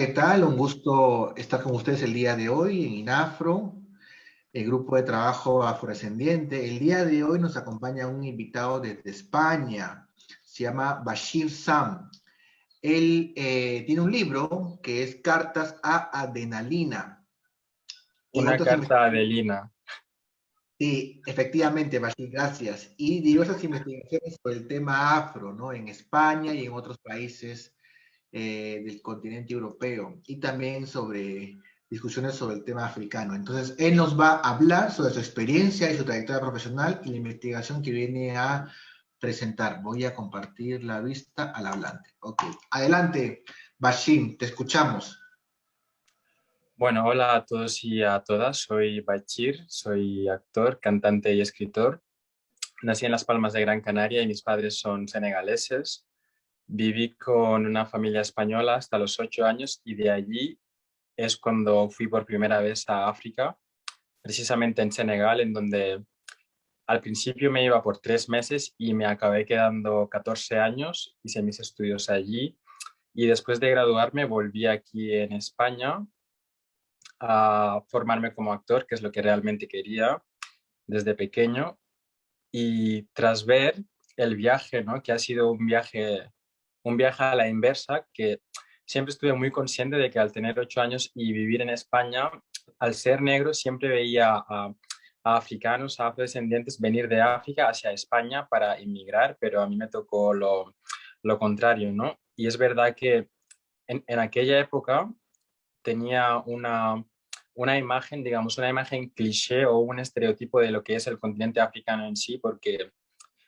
¿qué tal? Un gusto estar con ustedes el día de hoy en INAFRO, el grupo de trabajo afrodescendiente. El día de hoy nos acompaña un invitado desde España, se llama Bashir Sam. Él tiene un libro que es Cartas a Adrenalina y Una otras carta investigaciones. de Lina. Sí, efectivamente, Bashir, gracias. Y diversas investigaciones sobre el tema afro, ¿no? En España y en otros países del continente europeo y también sobre discusiones sobre el tema africano. Entonces, él nos va a hablar sobre su experiencia y su trayectoria profesional y la investigación que viene a presentar. Voy a compartir la vista al hablante. Ok, adelante, Bashim, te escuchamos. Bueno, hola a todos y a todas. Soy Bachir, soy actor, cantante y escritor. Nací en Las Palmas de Gran Canaria y mis padres son senegaleses. Viví con una familia española hasta los 8 años y de allí es cuando fui por primera vez a África, precisamente en Senegal, en donde al principio me iba por 3 meses y me acabé quedando 14 años, hice mis estudios allí y después de graduarme volví aquí en España a formarme como actor, que es lo que realmente quería desde pequeño. Y tras ver el viaje, ¿no? Que ha sido un viaje a la inversa, que siempre estuve muy consciente de que al tener 8 años y vivir en España, al ser negro, siempre veía a africanos, a afrodescendientes venir de África hacia España para inmigrar, pero a mí me tocó lo contrario, ¿no? Y es verdad que en aquella época tenía una imagen, digamos, una imagen cliché o un estereotipo de lo que es el continente africano en sí, porque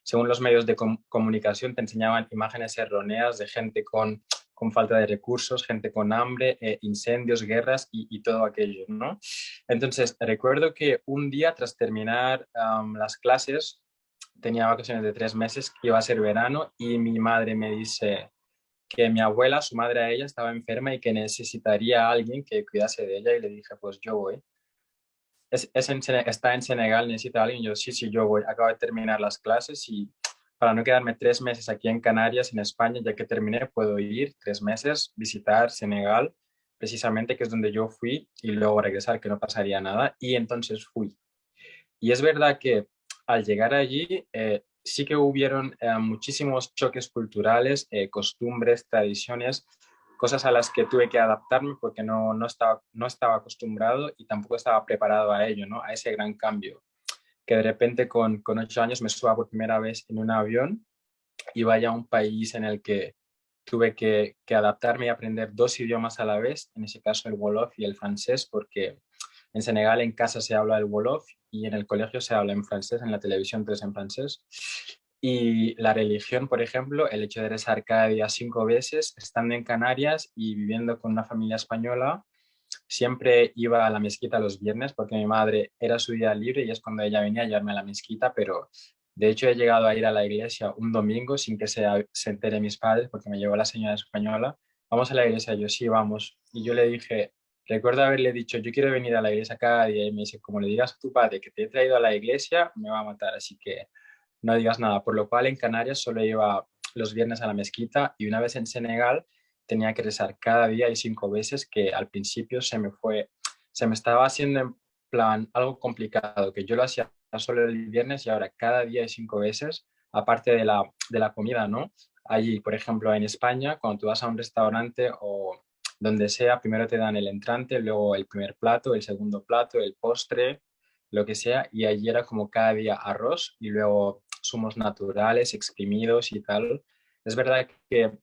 según los medios de comunicación te enseñaban imágenes erróneas de gente con falta de recursos, gente con hambre, incendios, guerras y todo aquello, ¿no? Entonces, recuerdo que un día tras terminar las clases, tenía vacaciones de 3 meses, que iba a ser verano, y mi madre me dice que mi abuela, su madre a ella, estaba enferma y que necesitaría a alguien que cuidase de ella y le dije, pues yo voy. Está en Senegal, necesita a alguien. Yo, sí, sí, yo voy. Acabo de terminar las clases y para no quedarme 3 meses aquí en Canarias, en España, ya que terminé, puedo ir 3 meses, visitar Senegal, precisamente, que es donde yo fui, y luego regresar, que no pasaría nada. Y entonces fui. Y es verdad que al llegar allí sí que hubieron muchísimos choques culturales, costumbres, tradiciones, cosas a las que tuve que adaptarme porque no estaba acostumbrado y tampoco estaba preparado a ello, ¿no? A ese gran cambio. Que de repente con 8 años me suba por primera vez en un avión y vaya a un país en el que tuve que adaptarme y aprender dos idiomas a la vez, en ese caso el Wolof y el francés, porque en Senegal en casa se habla el Wolof y en el colegio se habla en francés, en la televisión todo es en francés. Y la religión, por ejemplo, el hecho de rezar cada día 5 veces, estando en Canarias y viviendo con una familia española, siempre iba a la mezquita los viernes porque mi madre era su día libre y es cuando ella venía a llevarme a la mezquita, pero de hecho he llegado a ir a la iglesia un domingo sin que se entere mis padres porque me llevó la señora española. Vamos a la iglesia, yo sí, vamos. Y yo le dije, recuerdo haberle dicho, yo quiero venir a la iglesia cada día y me dice, como le digas a tu padre que te he traído a la iglesia, me va a matar, así que no digas nada. Por lo cual en Canarias solo iba los viernes a la mezquita y una vez en Senegal tenía que rezar cada día y 5 veces, que al principio se me estaba haciendo en plan algo complicado, que yo lo hacía solo el viernes y ahora cada día y 5 veces, aparte de la comida, ¿no? Allí, por ejemplo, en España, cuando tú vas a un restaurante o donde sea, primero te dan el entrante, luego el primer plato, el segundo plato, el postre, lo que sea, y allí era como cada día arroz y luego zumos naturales, exprimidos y tal. Es verdad que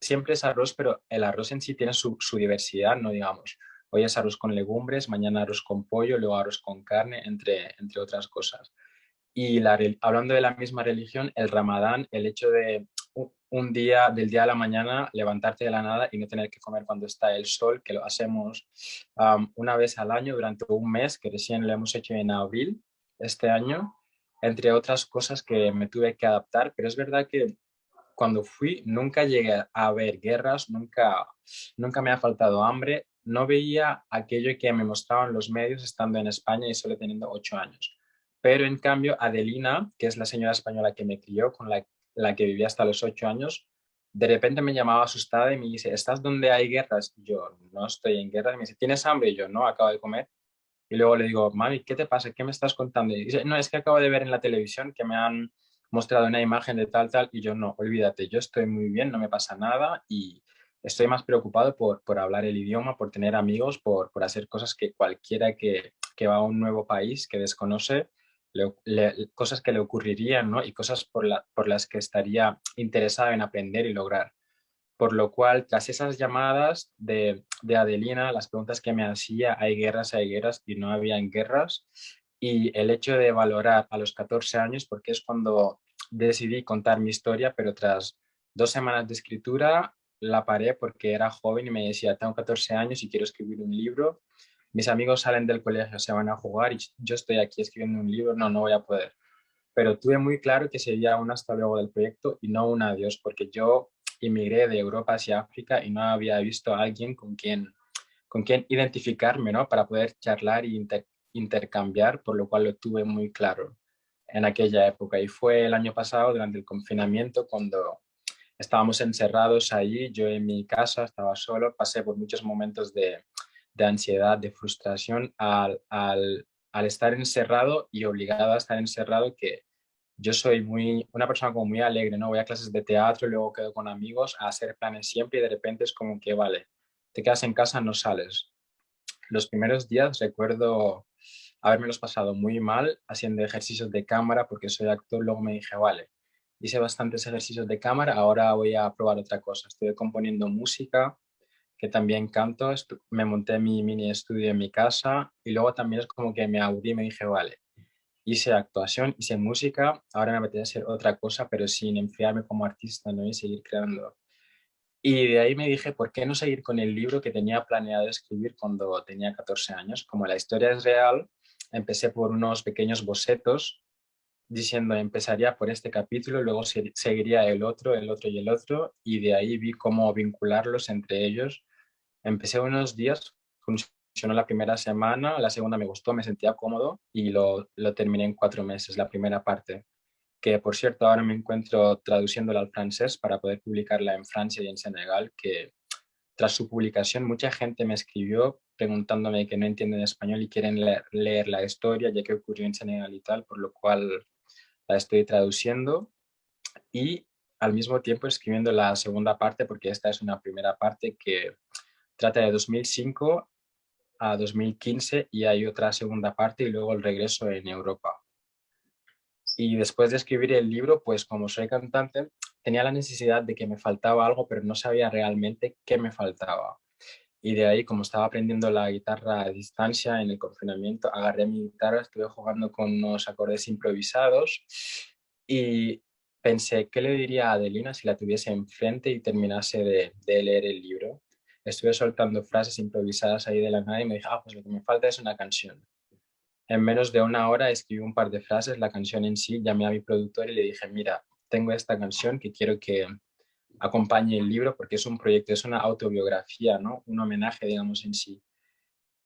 siempre es arroz, pero el arroz en sí tiene su diversidad, ¿no? Digamos, hoy es arroz con legumbres, mañana arroz con pollo, luego arroz con carne, entre otras cosas. Y hablando de la misma religión, el Ramadán, el hecho de un día, del día a la mañana, levantarte de la nada y no tener que comer cuando está el sol, que lo hacemos una vez al año durante un mes, que recién lo hemos hecho en abril este año, entre otras cosas que me tuve que adaptar, pero es verdad que cuando fui nunca llegué a ver guerras, nunca me ha faltado hambre, no veía aquello que me mostraban los medios estando en España y solo teniendo 8 años. Pero en cambio, Adelina, que es la señora española que me crió, con la que viví hasta los 8 años, De repente me llamaba asustada y me dice, ¿estás donde hay guerras? Y yo, no estoy en guerra. Y me dice, ¿tienes hambre? Y yo, no, acabo de comer. Y luego le digo, mami, ¿qué te pasa? ¿Qué me estás contando? Y dice, no, es que acabo de ver en la televisión que me han mostrado una imagen de tal, tal. Y yo, no, olvídate, yo estoy muy bien, no me pasa nada y estoy más preocupado por hablar el idioma, por tener amigos, por hacer cosas que cualquiera que va a un nuevo país que desconoce, cosas que le ocurrirían, ¿no? Y cosas por las que estaría interesado en aprender y lograr. Por lo cual, tras esas llamadas de Adelina, las preguntas que me hacía, hay guerras y no habían guerras, y el hecho de valorar a los 14 años, porque es cuando decidí contar mi historia, pero tras 2 semanas de escritura la paré porque era joven y me decía, tengo 14 años y quiero escribir un libro. Mis amigos salen del colegio, se van a jugar y yo estoy aquí escribiendo un libro, no, no voy a poder. Pero tuve muy claro que sería un hasta luego del proyecto y no un adiós, porque yo emigré de Europa hacia África y no había visto a alguien con quien identificarme, ¿no? Para poder charlar e intercambiar, por lo cual lo tuve muy claro en aquella época. Y fue el año pasado, durante el confinamiento, cuando estábamos encerrados allí, yo en mi casa estaba solo, pasé por muchos momentos de ansiedad, de frustración al estar encerrado y obligado a estar encerrado, que yo soy una persona como muy alegre, ¿no? Voy a clases de teatro, luego quedo con amigos a hacer planes siempre y de repente es como que, vale, te quedas en casa, no sales. Los primeros días recuerdo habérmelos pasado muy mal haciendo ejercicios de cámara porque soy actor, luego me dije, vale, hice bastantes ejercicios de cámara, ahora voy a probar otra cosa. Estoy componiendo música, que también canto, me monté mi mini estudio en mi casa y luego también es como que me aburrí y me dije, vale, hice actuación, hice música, ahora me apetece hacer otra cosa, pero sin enfriarme como artista, ¿no? Y seguir creando. Y de ahí me dije, ¿por qué no seguir con el libro que tenía planeado escribir cuando tenía 14 años? Como la historia es real, empecé por unos pequeños bocetos diciendo, empezaría por este capítulo, luego seguiría el otro y el otro, y de ahí vi cómo vincularlos entre ellos. Empecé unos días, funcionó la primera semana, la segunda me gustó, me sentía cómodo y lo terminé en 4 meses, la primera parte, que por cierto ahora me encuentro traduciéndola al francés para poder publicarla en Francia y en Senegal, que tras su publicación mucha gente me escribió preguntándome que no entienden español y quieren leer la historia ya que ocurrió en Senegal y tal, por lo cual la estoy traduciendo y al mismo tiempo escribiendo la segunda parte porque esta es una primera parte que trata de 2005 a 2015 y hay otra segunda parte y luego el regreso en Europa. Y después de escribir el libro, pues como soy cantante, tenía la necesidad de que me faltaba algo, pero no sabía realmente qué me faltaba. Y de ahí, como estaba aprendiendo la guitarra a distancia en el confinamiento, agarré mi guitarra, estuve jugando con unos acordes improvisados y pensé, ¿qué le diría a Adelina si la tuviese enfrente y terminase de leer el libro? Estuve soltando frases improvisadas ahí de la nada y me dije, pues lo que me falta es una canción. En menos de una hora escribí un par de frases, la canción en sí, llamé a mi productor y le dije, mira, tengo esta canción que quiero que acompañe el libro porque es un proyecto, es una autobiografía, ¿no? Un homenaje, digamos, en sí.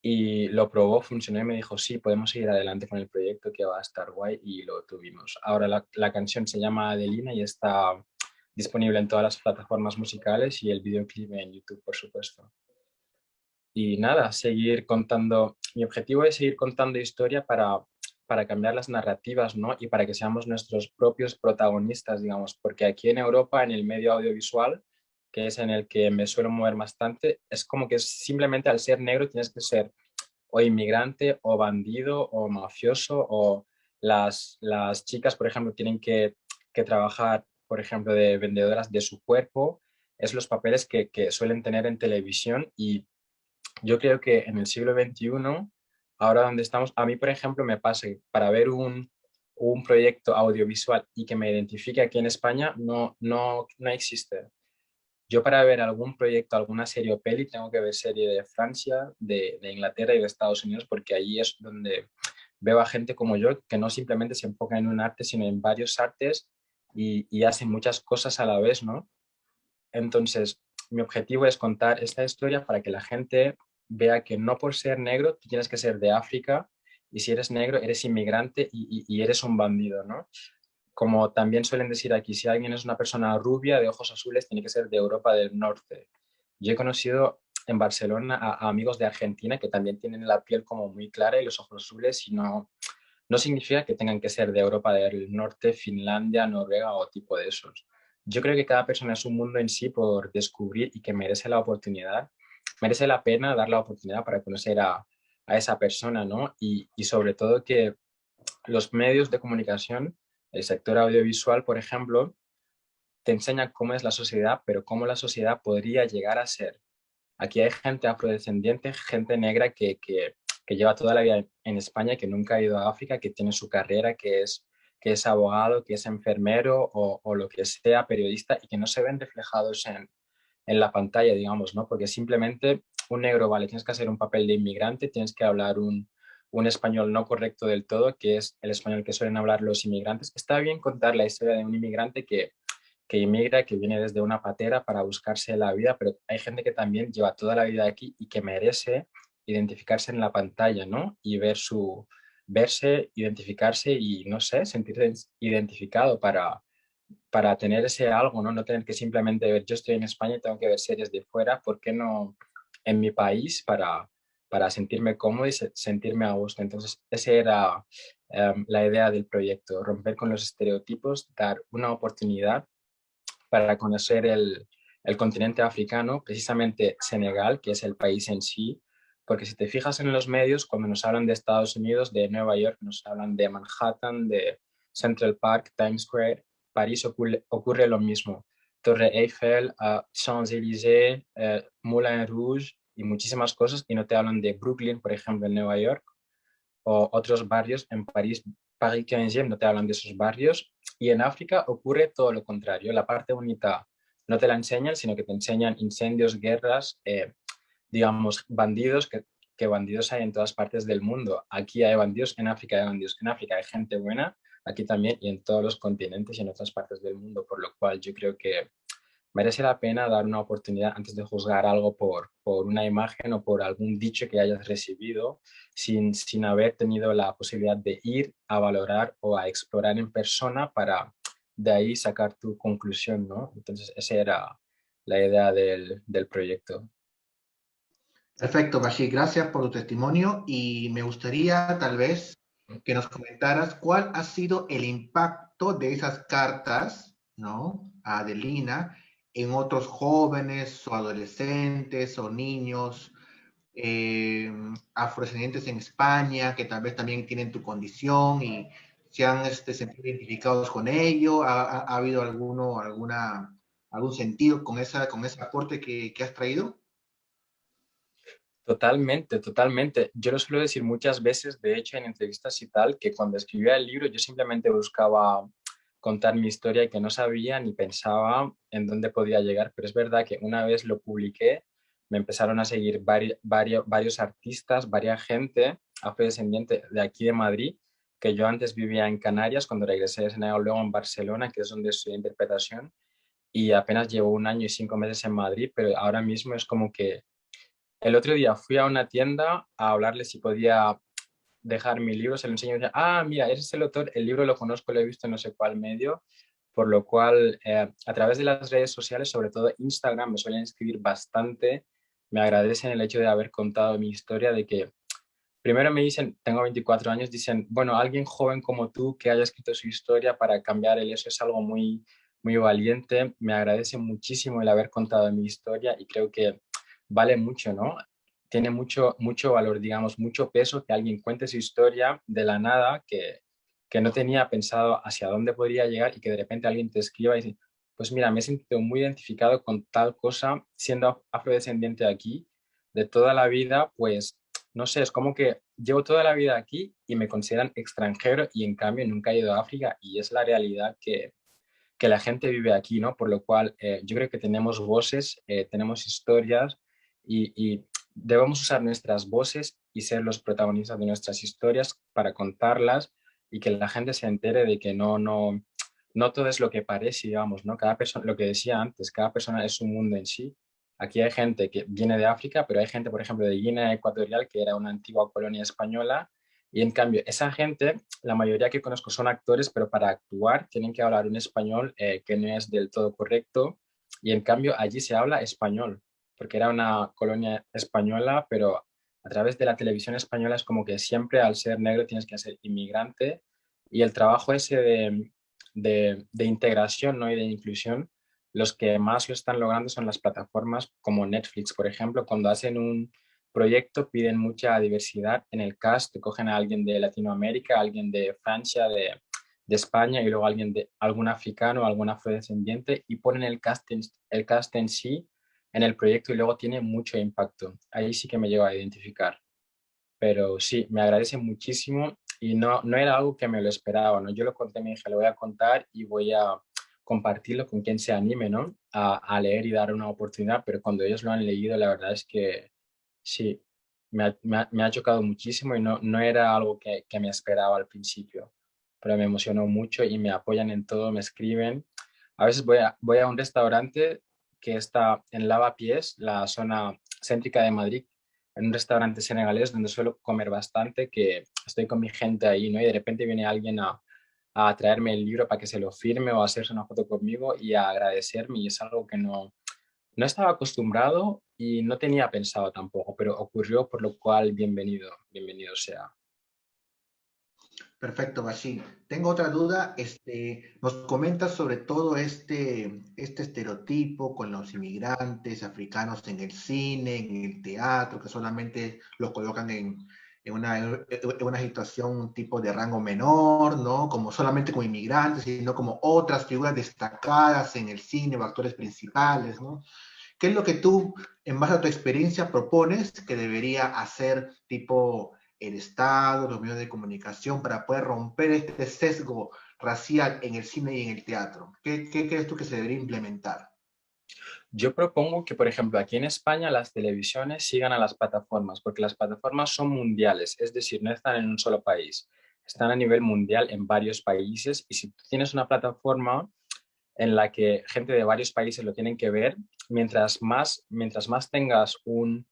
Y lo probó, funcionó y me dijo, sí, podemos seguir adelante con el proyecto que va a estar guay y lo tuvimos. Ahora la canción se llama Adelina y está disponible en todas las plataformas musicales y el videoclip en YouTube, por supuesto. Y nada, seguir contando, mi objetivo es seguir contando historia para cambiar las narrativas, ¿no? Y para que seamos nuestros propios protagonistas, digamos, porque aquí en Europa, en el medio audiovisual, que es en el que me suelo mover bastante, es como que simplemente al ser negro tienes que ser o inmigrante o bandido o mafioso o las chicas, por ejemplo, tienen que trabajar, por ejemplo, de vendedoras de su cuerpo. Es los papeles que suelen tener en televisión y yo creo que en el siglo XXI, ahora donde estamos, a mí, por ejemplo, me pasa que para ver un proyecto audiovisual y que me identifique aquí en España, no existe. Yo para ver algún proyecto, alguna serie o peli, tengo que ver serie de Francia, de Inglaterra y de Estados Unidos, porque allí es donde veo a gente como yo que no simplemente se enfoca en un arte, sino en varios artes y hacen muchas cosas a la vez, ¿no? Entonces, mi objetivo es contar esta historia para que la gente vea que no por ser negro tú tienes que ser de África y si eres negro eres inmigrante y eres un bandido, ¿no? como también suelen decir aquí, si alguien es una persona rubia de ojos azules, tiene que ser de Europa del Norte. Yo he conocido en Barcelona a amigos de Argentina que también tienen la piel como muy clara y los ojos azules y no significa que tengan que ser de Europa del Norte, Finlandia, Noruega o tipo de esos. Yo creo que cada persona es un mundo en sí por descubrir y que merece la oportunidad, merece la pena dar la oportunidad para conocer a esa persona, ¿no? Y sobre todo que los medios de comunicación, el sector audiovisual, por ejemplo, te enseñan cómo es la sociedad, pero cómo la sociedad podría llegar a ser. Aquí hay gente afrodescendiente, gente negra que lleva toda la vida en España, que nunca ha ido a África, que tiene su carrera, que es abogado, que es enfermero o lo que sea, periodista, y que no se ven reflejados en la pantalla, digamos, ¿no? Porque simplemente un negro, vale, tienes que hacer un papel de inmigrante, tienes que hablar un español no correcto del todo, que es el español que suelen hablar los inmigrantes. Está bien contar la historia de un inmigrante que inmigra, que viene desde una patera para buscarse la vida, pero hay gente que también lleva toda la vida aquí y que merece identificarse en la pantalla, ¿no? Y verse, identificarse y, no sé, sentirse identificado para tener ese algo, ¿no? No tener que simplemente ver, yo estoy en España y tengo que ver series de fuera, ¿por qué no en mi país para sentirme cómodo y sentirme a gusto? Entonces, esa era la idea del proyecto, romper con los estereotipos, dar una oportunidad para conocer el continente africano, precisamente Senegal, que es el país en sí, porque si te fijas en los medios, cuando nos hablan de Estados Unidos, de Nueva York, nos hablan de Manhattan, de Central Park, Times Square, París ocurre lo mismo. Torre Eiffel, Champs-Élysées, Moulin Rouge y muchísimas cosas, y no te hablan de Brooklyn, por ejemplo, en Nueva York, o otros barrios en París, Paris 15, no te hablan de esos barrios. Y en África ocurre todo lo contrario. La parte bonita no te la enseñan, sino que te enseñan incendios, guerras, digamos, bandidos, que bandidos hay en todas partes del mundo. Aquí hay bandidos, en África hay bandidos, en África hay gente buena, aquí también y en todos los continentes y en otras partes del mundo, por lo cual yo creo que merece la pena dar una oportunidad antes de juzgar algo por una imagen o por algún dicho que hayas recibido sin haber tenido la posibilidad de ir a valorar o a explorar en persona para de ahí sacar tu conclusión, ¿no? Entonces, esa era la idea del proyecto. Perfecto, Bashir, gracias por tu testimonio y me gustaría tal vez que nos comentaras cuál ha sido el impacto de esas cartas, ¿no? A Adelina en otros jóvenes o adolescentes o niños afrodescendientes en España que tal vez también tienen tu condición y se han sentido identificados con ello. ¿Ha habido algún sentido con ese aporte que has traído? Totalmente, totalmente. Yo lo suelo decir muchas veces, de hecho, en entrevistas y tal, que cuando escribía el libro yo simplemente buscaba contar mi historia y que no sabía ni pensaba en dónde podía llegar, pero es verdad que una vez lo publiqué, me empezaron a seguir varios artistas, varias gente afrodescendiente de aquí de Madrid, que yo antes vivía en Canarias, cuando regresé de Senegal, luego en Barcelona, que es donde estudié interpretación, y apenas llevo 1 año y 5 meses en Madrid, pero ahora mismo es como que el otro día fui a una tienda a hablarle si podía dejar mi libro, se lo enseño y decía, ah, mira, ese es el autor, el libro lo conozco, lo he visto en no sé cuál medio, por lo cual a través de las redes sociales, sobre todo Instagram, me suelen escribir bastante, me agradecen el hecho de haber contado mi historia, de que primero me dicen, tengo 24 años, dicen, bueno, alguien joven como tú que haya escrito su historia para cambiar el eso es algo muy, muy valiente, me agradece muchísimo el haber contado mi historia y creo que vale mucho, ¿no? Tiene mucho, mucho valor, digamos, mucho peso que alguien cuente su historia de la nada, que no tenía pensado hacia dónde podría llegar y que de repente alguien te escriba y dice, pues mira, me he sentido muy identificado con tal cosa, siendo afrodescendiente aquí, de toda la vida, pues no sé, es como que llevo toda la vida aquí y me consideran extranjero y en cambio nunca he ido a África y es la realidad que la gente vive aquí, ¿no? Por lo cual yo creo que tenemos voces, tenemos historias y debemos usar nuestras voces y ser los protagonistas de nuestras historias para contarlas y que la gente se entere de que no todo es lo que parece, digamos, ¿no? Cada persona, lo que decía antes, cada persona es un mundo en sí. Aquí hay gente que viene de África, pero hay gente, por ejemplo, de Guinea Ecuatorial, que era una antigua colonia española, Y en cambio, esa gente, la mayoría que conozco son actores, pero para actuar tienen que hablar un español que no es del todo correcto. Y en cambio, allí se habla español, porque era una colonia española, pero a través de la televisión española es como que siempre al ser negro tienes que ser inmigrante. Y el trabajo ese de integración, ¿no? Y de inclusión, los que más lo están logrando son las plataformas como Netflix, por ejemplo, cuando hacen un proyecto piden mucha diversidad en el cast, cogen a alguien de Latinoamérica, alguien de Francia, de España y luego alguien de algún africano, algún afrodescendiente y ponen el cast en sí en el proyecto y luego tiene mucho impacto. Ahí sí que me llevo a identificar. Pero sí, me agradece muchísimo y no era algo que me lo esperaba, ¿no? Yo lo conté, me dije, lo voy a contar y voy a compartirlo con quien se anime, ¿no? A leer y dar una oportunidad, pero cuando ellos lo han leído, la verdad es que sí, me ha chocado muchísimo y no era algo que me esperaba al principio, pero me emocionó mucho y me apoyan en todo, me escriben. A veces voy a un restaurante que está en Lavapiés, la zona céntrica de Madrid, en un restaurante senegalés donde suelo comer bastante, que estoy con mi gente ahí, ¿no? Y de repente viene alguien a traerme el libro para que se lo firme o a hacerse una foto conmigo y a agradecerme y es algo que no estaba acostumbrado y no tenía pensado tampoco, pero ocurrió, por lo cual bienvenido, bienvenido sea. Perfecto, Bashir. Tengo otra duda. Nos comentas sobre todo este estereotipo con los inmigrantes africanos en el cine, en el teatro, que solamente los colocan en una situación tipo de rango menor, ¿no? Como solamente como inmigrantes, sino como otras figuras destacadas en el cine o actores principales, ¿no? ¿Qué es lo que tú, en base a tu experiencia, propones que debería hacer tipo el Estado, los medios de comunicación, para poder romper este sesgo racial en el cine y en el teatro? ¿Qué crees tú que se debería implementar? Yo propongo que, por ejemplo, aquí en España las televisiones sigan a las plataformas, porque las plataformas son mundiales, es decir, no están en un solo país, están a nivel mundial en varios países y si tú tienes una plataforma en la que gente de varios países lo tienen que ver, mientras más tengas un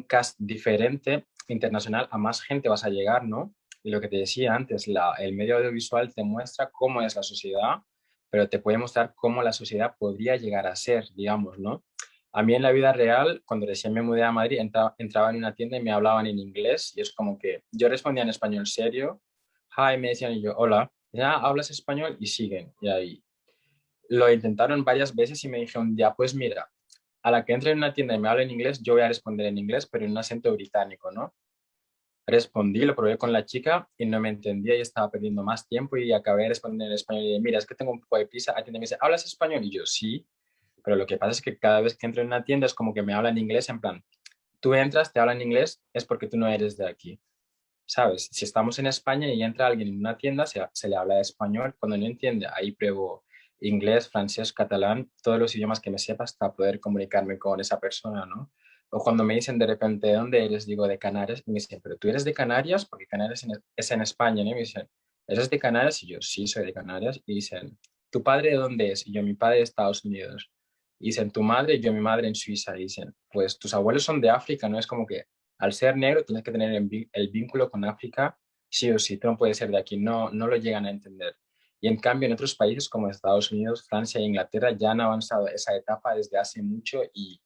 cast diferente internacional, a más gente vas a llegar, ¿no? Y lo que te decía antes, el medio audiovisual te muestra cómo es la sociedad, pero te puede mostrar cómo la sociedad podría llegar a ser, digamos, ¿no? A mí en la vida real, cuando recién me mudé a Madrid, entraba en una tienda y me hablaban en inglés y es como que yo respondía en español serio, hi, me decían y yo, hola, ya hablas español y siguen, y ahí lo intentaron varias veces y me dijeron, ya, pues mira, a la que entre en una tienda y me hable en inglés, yo voy a responder en inglés, pero en un acento británico, ¿no? Respondí, lo probé con la chica y no me entendía y estaba perdiendo más tiempo y acabé respondiendo en español y dije, mira, es que tengo un poco de prisa. La tienda me dice, ¿hablas español? Y yo, sí, pero lo que pasa es que cada vez que entro en una tienda es como que me hablan en inglés, en plan, tú entras, te hablan en inglés, es porque tú no eres de aquí, ¿sabes? Si estamos en España y entra alguien en una tienda, se le habla español. Cuando no entiende, ahí pruebo inglés, francés, catalán, todos los idiomas que me sepa hasta poder comunicarme con esa persona, ¿no? O cuando me dicen de repente, ¿de dónde eres? Digo, de Canarias. Y me dicen, ¿pero tú eres de Canarias? Porque Canarias es en España, ¿no? Y me dicen, ¿eres de Canarias? Y yo, sí, soy de Canarias. Y dicen, ¿tu padre de dónde es? Y yo, mi padre de Estados Unidos. Y dicen, ¿tu madre? Y yo, mi madre en Suiza. Y dicen, pues tus abuelos son de África, ¿no? Es como que al ser negro tienes que tener el vínculo con África, sí o sí, tú no puedes ser de aquí, no lo llegan a entender. Y en cambio en otros países como Estados Unidos, Francia e Inglaterra ya han avanzado esa etapa desde hace mucho y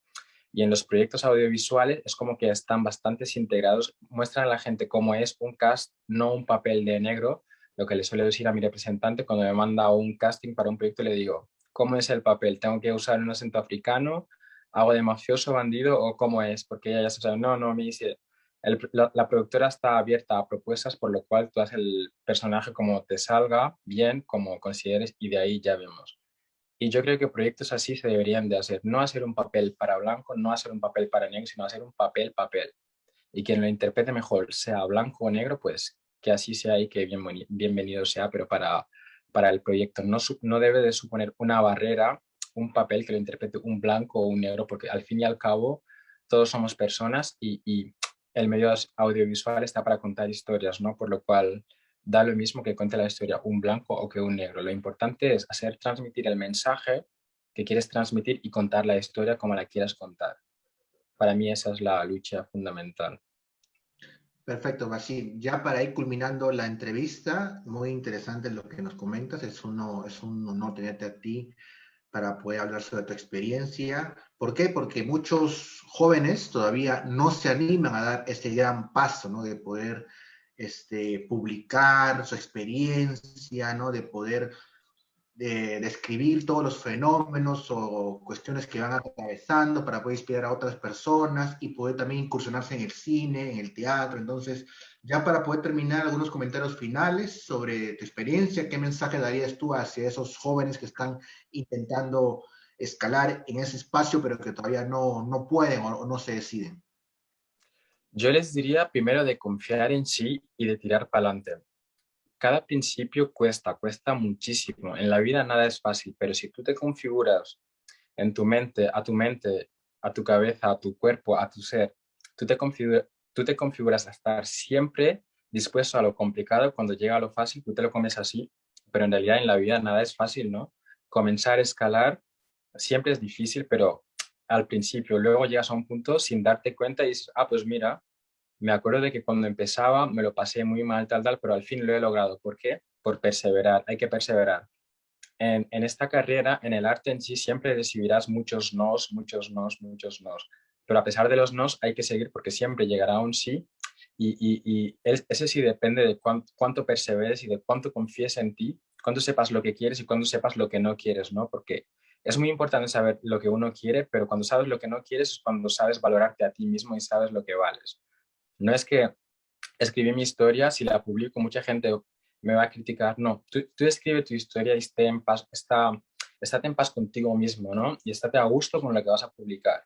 en los proyectos audiovisuales es como que están bastante integrados, muestran a la gente cómo es un cast, no un papel de negro, lo que le suele decir a mi representante cuando me manda un casting para un proyecto, le digo, ¿cómo es el papel? ¿Tengo que usar un acento africano? ¿Hago de mafioso, bandido o cómo es? Porque ella ya se sabe, no, me dice, la productora está abierta a propuestas, por lo cual tú haces el personaje como te salga bien, como consideres y de ahí ya vemos. Y yo creo que proyectos así se deberían de hacer, no hacer un papel para blanco, no hacer un papel para negro, sino hacer un papel. Y quien lo interprete mejor, sea blanco o negro, pues que así sea y que bienvenido sea, pero para el proyecto no debe de suponer una barrera, un papel que lo interprete un blanco o un negro, porque al fin y al cabo todos somos personas y el medio audiovisual está para contar historias, ¿no? Por lo cual da lo mismo que cuente la historia un blanco o que un negro. Lo importante es hacer transmitir el mensaje que quieres transmitir y contar la historia como la quieras contar. Para mí esa es la lucha fundamental. Perfecto, Basil. Ya para ir culminando la entrevista, muy interesante lo que nos comentas. Es un honor tenerte a ti para poder hablar sobre tu experiencia. ¿Por qué? Porque muchos jóvenes todavía no se animan a dar este gran paso, ¿no? De poder publicar su experiencia, ¿no? De poder describir todos los fenómenos o cuestiones que van atravesando para poder inspirar a otras personas y poder también incursionarse en el cine, en el teatro. Entonces, ya para poder terminar, algunos comentarios finales sobre tu experiencia, ¿qué mensaje darías tú hacia esos jóvenes que están intentando escalar en ese espacio, pero que todavía no pueden o no se deciden? Yo les diría primero de confiar en sí y de tirar para adelante. Cada principio cuesta muchísimo. En la vida nada es fácil, pero si tú te configuras en mente, a tu cabeza, a tu cuerpo, a tu ser, tú te configuras a estar siempre dispuesto a lo complicado. Cuando llega a lo fácil, tú te lo comes así, pero en realidad en la vida nada es fácil, ¿no? Comenzar a escalar siempre es difícil, pero al principio, luego llegas a un punto sin darte cuenta y dices, ah, pues mira, me acuerdo de que cuando empezaba me lo pasé muy mal, tal, pero al fin lo he logrado. ¿Por qué? Por perseverar, hay que perseverar. En esta carrera, en el arte en sí, siempre recibirás muchos nos. Pero a pesar de los nos, hay que seguir porque siempre llegará un sí. Ese sí depende de cuánto perseveres y de cuánto confíes en ti, cuánto sepas lo que quieres y cuánto sepas lo que no quieres, ¿no? Porque es muy importante saber lo que uno quiere, pero cuando sabes lo que no quieres es cuando sabes valorarte a ti mismo y sabes lo que vales. No es que escribí mi historia, si la publico, mucha gente me va a criticar. No, tú escribe tu historia y estate en paz contigo mismo, ¿no? Y estate a gusto con lo que vas a publicar.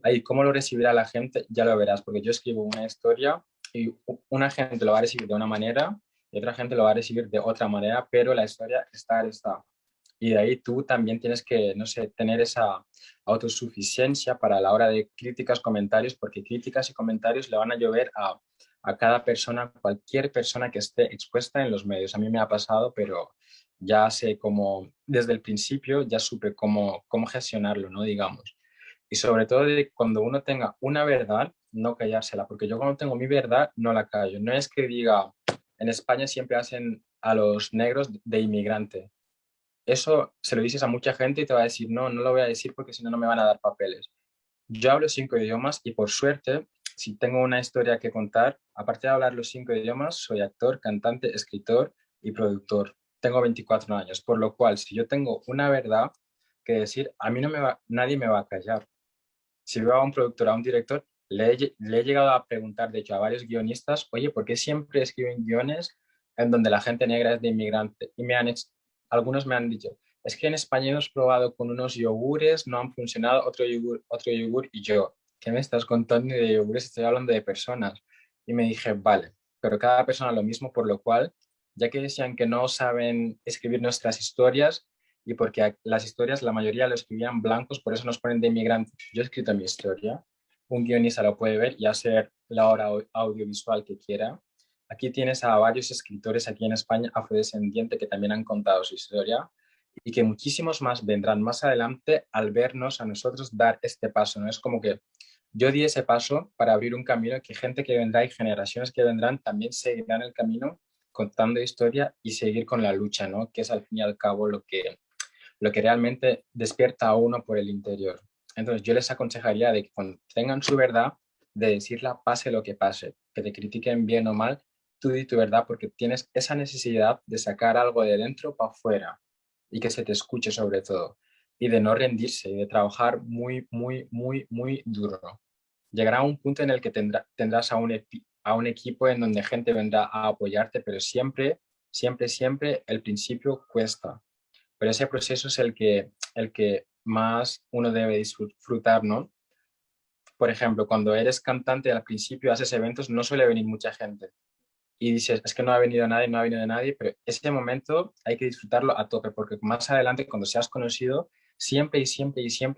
Ahí, cómo lo recibirá la gente, ya lo verás, porque yo escribo una historia y una gente lo va a recibir de una manera y otra gente lo va a recibir de otra manera, pero la historia está. Y de ahí tú también tienes que, no sé, tener esa autosuficiencia para la hora de críticas, comentarios, porque críticas y comentarios le van a llover a cada persona, cualquier persona que esté expuesta en los medios. A mí me ha pasado, pero ya sé cómo, desde el principio ya supe cómo gestionarlo, ¿no? Digamos. Y sobre todo de cuando uno tenga una verdad, no callársela, porque yo cuando tengo mi verdad no la callo. No es que diga, en España siempre hacen a los negros de inmigrante. Eso se lo dices a mucha gente y te va a decir, no, no lo voy a decir porque si no, no me van a dar papeles. Yo hablo 5 idiomas y por suerte, si tengo una historia que contar, aparte de hablar los 5 idiomas, soy actor, cantante, escritor y productor. Tengo 24 años, por lo cual, si yo tengo una verdad que decir, a mí nadie me va a callar. Si veo a un productor, a un director, le he llegado a preguntar, de hecho, a varios guionistas, oye, ¿por qué siempre escriben guiones en donde la gente negra es de inmigrante? Y algunos me han dicho, es que en España hemos probado con unos yogures, no han funcionado, otro yogur, y yo, ¿qué me estás contando de yogures? Estoy hablando de personas. Y me dije, vale, pero cada persona lo mismo, por lo cual, ya que decían que no saben escribir nuestras historias, y porque las historias la mayoría lo escribían blancos, por eso nos ponen de inmigrantes. Yo he escrito mi historia, un guionista lo puede ver y hacer la obra audiovisual que quiera. Aquí tienes a varios escritores aquí en España afrodescendientes que también han contado su historia y que muchísimos más vendrán más adelante al vernos a nosotros dar este paso, ¿no? Es como que yo di ese paso para abrir un camino que gente que vendrá y generaciones que vendrán también seguirán el camino contando historia y seguir con la lucha, ¿no? Que es al fin y al cabo lo que realmente despierta a uno por el interior. Entonces yo les aconsejaría de que cuando tengan su verdad, de decirla pase lo que pase, que te critiquen bien o mal, tú di tu verdad porque tienes esa necesidad de sacar algo de dentro para afuera y que se te escuche sobre todo y de no rendirse y de trabajar muy duro. Llegará un punto en el que tendrás a un equipo en donde gente vendrá a apoyarte, pero siempre el principio cuesta, pero ese proceso es el que más uno debe disfrutar, ¿no? Por ejemplo, cuando eres cantante al principio, haces eventos, no suele venir mucha gente y dices, es que no ha venido nadie, no ha venido nadie, pero ese momento hay que disfrutarlo a tope porque más adelante, cuando seas conocido, siempre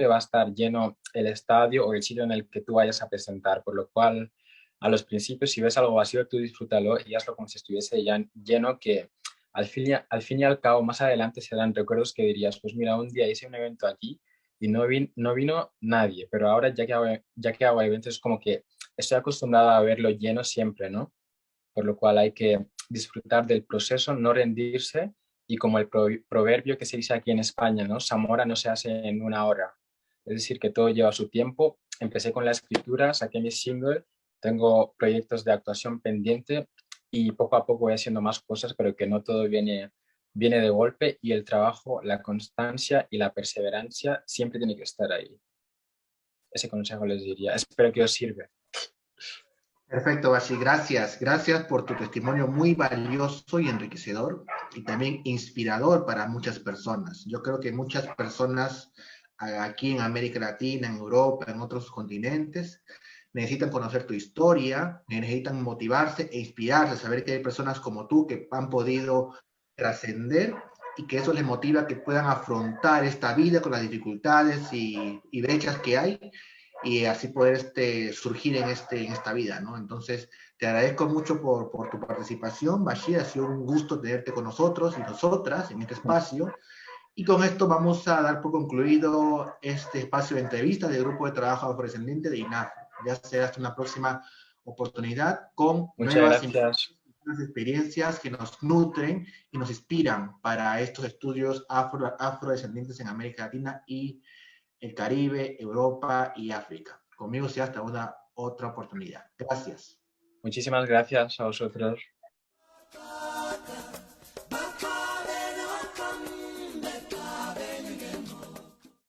va a estar lleno el estadio o el sitio en el que tú vayas a presentar, por lo cual a los principios, si ves algo vacío, tú disfrútalo y hazlo como si estuviese ya lleno, que al fin y al cabo, más adelante serán recuerdos que dirías, pues mira, un día hice un evento aquí y no vino nadie, pero ahora ya que hago eventos es como que estoy acostumbrado a verlo lleno siempre, ¿no? por lo cual hay que disfrutar del proceso, no rendirse y como el proverbio que se dice aquí en España, ¿no? Zamora no se hace en una hora. Es decir, que todo lleva su tiempo. Empecé con la escritura, saqué mi single, tengo proyectos de actuación pendiente y poco a poco voy haciendo más cosas, pero que no todo viene de golpe y el trabajo, la constancia y la perseverancia siempre tiene que estar ahí. Ese consejo les diría. Espero que os sirva. Perfecto, Bashi, gracias. Gracias por tu testimonio muy valioso y enriquecedor y también inspirador para muchas personas. Yo creo que muchas personas aquí en América Latina, en Europa, en otros continentes, necesitan conocer tu historia, necesitan motivarse e inspirarse, saber que hay personas como tú que han podido trascender y que eso les motiva a que puedan afrontar esta vida con las dificultades y brechas que hay y así poder surgir en esta vida, ¿no? Entonces, te agradezco mucho por tu participación, Bashir, ha sido un gusto tenerte con nosotros y nosotras en este espacio. Y con esto vamos a dar por concluido este espacio de entrevista del Grupo de Trabajo Afrodescendiente de INAF. Ya será hasta una próxima oportunidad con Muchas nuevas gracias. experiencias que nos nutren y nos inspiran para estos estudios afrodescendientes en América Latina y el Caribe, Europa y África. Conmigo sea hasta una otra oportunidad. Gracias. Muchísimas gracias a vosotros.